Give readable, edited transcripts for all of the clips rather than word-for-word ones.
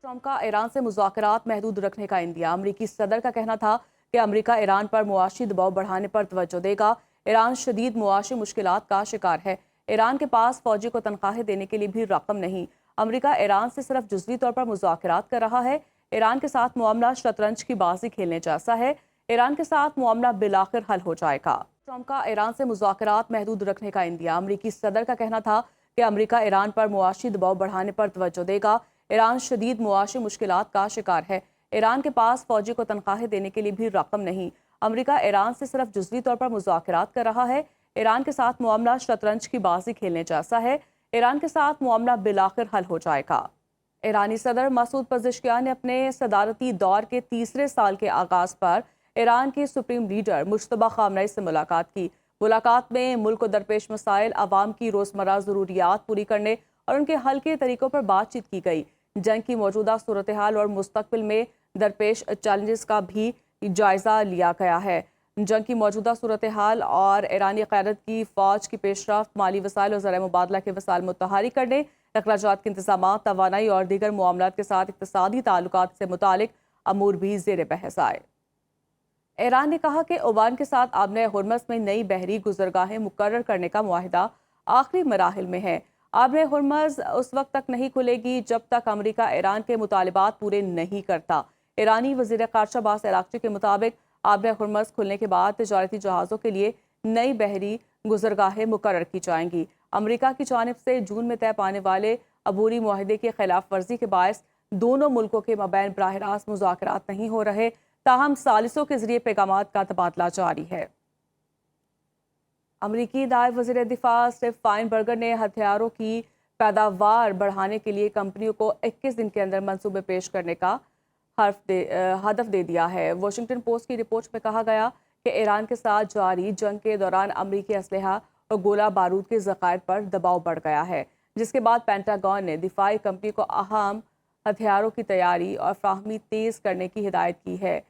Trump کا ایران سے مذاکرات محدود رکھنے کا عندیہ۔ امریکی صدر کا کہنا تھا کہ امریکہ ایران پر معاشی دباؤ بڑھانے پر توجہ دے گا۔ ایران شدید معاشی مشکلات کا شکار ہے۔ ایران کے پاس فوجی کو تنخواہیں دینے کے لیے بھی رقم نہیں۔ امریکہ ایران سے صرف جزوی طور پر مذاکرات کر رہا ہے۔ ایران کے ساتھ معاملہ شطرنج کی بازی کھیلنے جیسا ہے۔ ایران کے ساتھ معاملہ بالآخر حل ہو جائے گا۔ ٹرمپ کا ایران سے مذاکرات محدود رکھنے کا عندیہ۔ امریکی صدر کا کہنا تھا کہ امریکہ ایران پر معاشی دباؤ بڑھانے پر توجہ دے گا۔ ایران شدید معاشی مشکلات کا شکار ہے۔ ایران کے پاس فوجی کو تنخواہیں دینے کے لیے بھی رقم نہیں۔ امریکہ ایران سے صرف جزوی طور پر مذاکرات کر رہا ہے۔ ایران کے ساتھ معاملہ شطرنج کی بازی کھیلنے جیسا ہے۔ ایران کے ساتھ معاملہ بالآخر حل ہو جائے گا۔ ایرانی صدر مسعود پزشکیان نے اپنے صدارتی دور کے تیسرے سال کے آغاز پر ایران کے سپریم لیڈر مجتبیٰ خامنہ سے ملاقات کی۔ ملاقات میں ملک کو درپیش مسائل، عوام کی روزمرہ ضروریات پوری کرنے اور ان کے حل کے طریقوں پر بات چیت کی گئی۔ جنگ کی موجودہ صورتحال اور مستقبل میں درپیش چیلنجز کا بھی جائزہ لیا گیا ہے۔ جنگ کی موجودہ صورتحال اور ایرانی قیادت کی فوج کی پیش رفت، مالی وسائل اور زرعی مبادلہ کے وسائل متحرک کرنے، اخراجات کے انتظامات، توانائی اور دیگر معاملات کے ساتھ اقتصادی تعلقات سے متعلق امور بھی زیر بحث آئے۔ ایران نے کہا کہ عمان کے ساتھ آبنہ ہرمز میں نئی بحری گزرگاہیں مقرر کرنے کا معاہدہ آخری مراحل میں ہے۔ آبنہ ہرمز اس وقت تک نہیں کھلے گی جب تک امریکہ ایران کے مطالبات پورے نہیں کرتا۔ ایرانی وزیر خارجہ عباس اراغچی کے مطابق آبنہ ہرمز کھلنے کے بعد تجارتی جہازوں کے لیے نئی بحری گزرگاہیں مقرر کی جائیں گی۔ امریکہ کی جانب سے جون میں طے پانے والے عبوری معاہدے کی خلاف ورزی کے باعث دونوں ملکوں کے مابین براہ راست مذاکرات نہیں ہو رہے، تاہم ثالثوں کے ذریعے پیغامات کا تبادلہ جاری ہے۔ امریکی نائب وزیر دفاع اسٹیو فائن برگر نے ہتھیاروں کی پیداوار بڑھانے کے لیے کمپنیوں کو 21 دن کے اندر منصوبے پیش کرنے کا ہدف دے دیا ہے۔ واشنگٹن پوسٹ کی رپورٹ میں کہا گیا کہ ایران کے ساتھ جاری جنگ کے دوران امریکی اسلحہ اور گولہ بارود کے ذخائر پر دباؤ بڑھ گیا ہے، جس کے بعد پینٹاگون نے دفاعی کمپنی کو اہم ہتھیاروں کی تیاری اور فراہمی تیز کرنے کی ہدایت کی ہے۔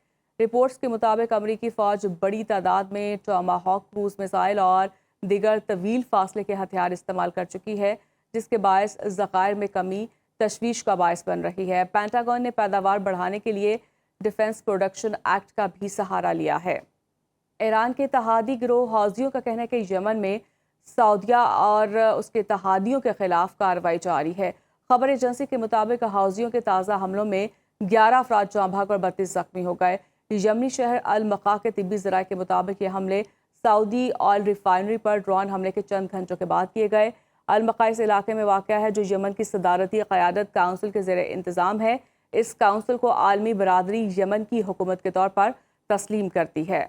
رپورٹس کے مطابق امریکی فوج بڑی تعداد میں ٹاماہاک کروز میزائل اور دیگر طویل فاصلے کے ہتھیار استعمال کر چکی ہے، جس کے باعث ذخائر میں کمی تشویش کا باعث بن رہی ہے۔ پینٹاگون نے پیداوار بڑھانے کے لیے ڈیفنس پروڈکشن ایکٹ کا بھی سہارا لیا ہے۔ ایران کے اتحادی گروہ حوثیوں کا کہنا ہے کہ یمن میں سعودیہ اور اس کے اتحادیوں کے خلاف کارروائی جاری ہے۔ خبر ایجنسی کے مطابق حوثیوں کے تازہ حملوں میں 11 افراد جاں بحق اور 32 زخمی ہو گئے۔ یمنی شہر المقا کے طبی ذرائع کے مطابق یہ حملے سعودی آئل ریفائنری پر ڈرون حملے کے چند گھنٹوں کے بعد کیے گئے۔ المقا اس علاقے میں واقع ہے جو یمن کی صدارتی قیادت کونسل کے زیر انتظام ہے۔ اس کونسل کو عالمی برادری یمن کی حکومت کے طور پر تسلیم کرتی ہے۔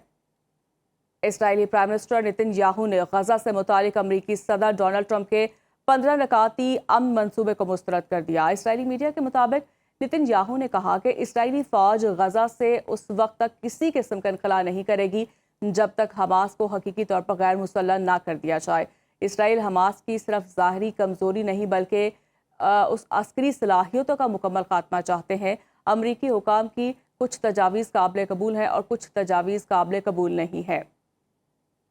اسرائیلی پرائم منسٹر نتن یاہو نے غزہ سے متعلق امریکی صدر ڈونلڈ ٹرمپ کے 15 نکاتی امن منصوبے کو مسترد کر دیا۔ اسرائیلی میڈیا کے مطابق نتن یاہو نے کہا کہ اسرائیلی فوج غزہ سے اس وقت تک کسی قسم کا انخلا نہیں کرے گی جب تک حماس کو حقیقی طور پر غیر مسلح نہ کر دیا جائے۔ اسرائیل حماس کی صرف ظاہری کمزوری نہیں بلکہ اس عسکری صلاحیتوں کا مکمل خاتمہ چاہتے ہیں۔ امریکی حکام کی کچھ تجاویز قابل قبول ہیں اور کچھ تجاویز قابل قبول نہیں ہے۔